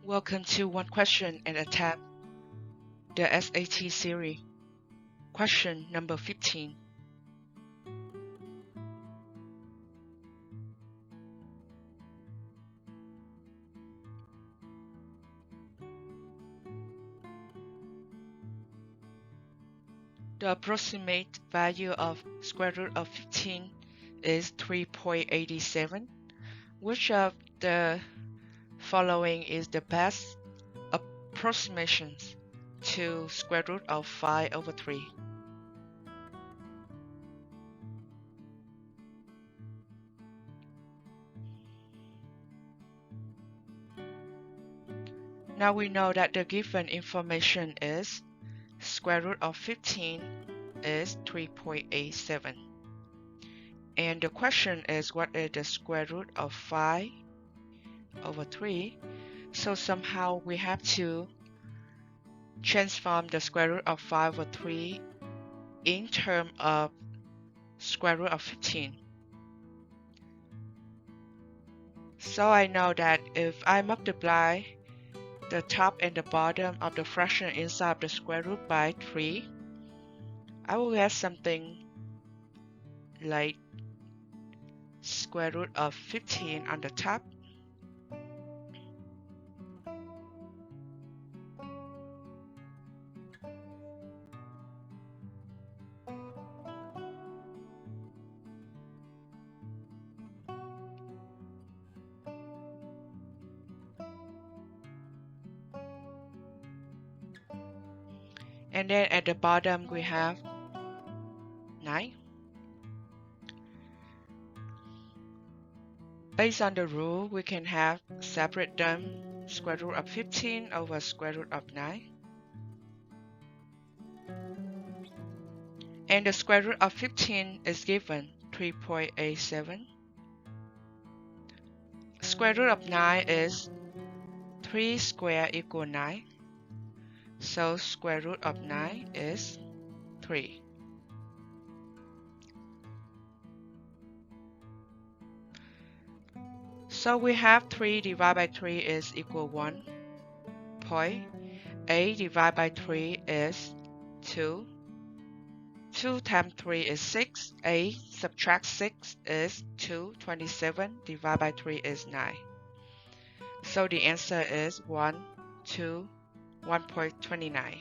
Welcome to One Question and Attempt, the SAT series. Question number 15. The approximate value of square root of 15 is 3.87. Which of the following is the best approximations to square root of 5 over 3? Now we know that the given information is square root of 15 is 3.87. And the question is, what is the square root of 5 over 3? So somehow we have to transform the square root of 5 over 3 in terms of square root of 15. So I know that if I multiply the top and the bottom of the fraction inside of the square root by 3, I will get something like square root of 15 on the top and then at the bottom we have 9. Based on the rule, we can have separate them square root of 15 over square root of 9. And the square root of 15 is given 3.87. Square root of 9 is 3 squared equal 9. So square root of 9 is 3. So we have 3 divided by 3 is equal 1 point. A divided by 3 is 2. 2 times 3 is 6. A subtract 6 is 2. 27 divided by 3 is 9. So the answer is 1.29.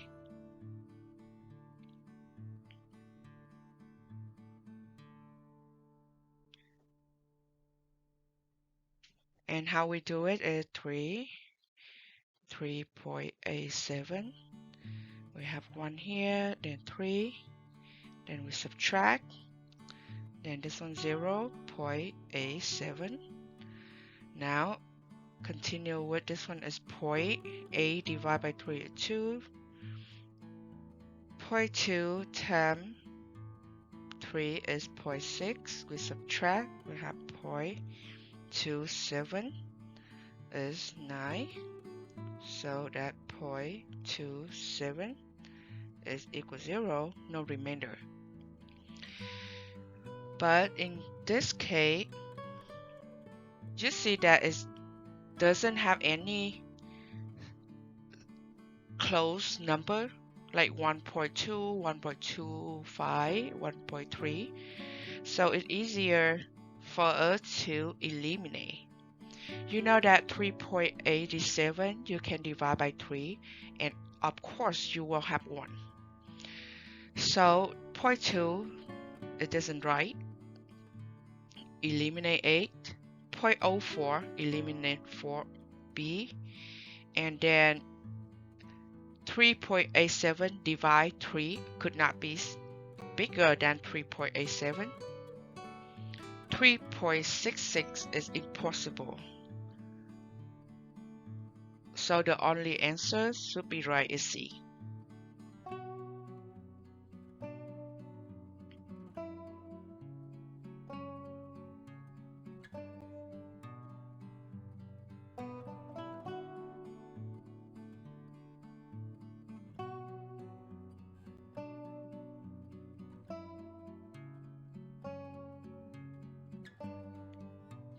And how we do it is 3.87. We have 1 here, then 3, then we subtract, then this one 0.87. Now continue with this one is point. A divided by 3 is 2. 0.2 times 3 is 0.6. We subtract, we have 0.27 is 9. So that 0.27 is equal 0, no remainder. But in this case, you see that it doesn't have any close number like 1.2, 1.25, 1.3. So it's easier for us to eliminate. You know that 3.87 you can divide by 3, and of course you will have 1. So 0.2 it isn't right. Eliminate 8. 0.04 eliminate 4b, and then 3.87 divide 3 could not be bigger than 3.87. 3.66 is impossible. So the only answer should be right is C.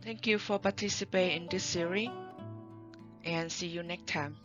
Thank you for participating in this series. and see you next time.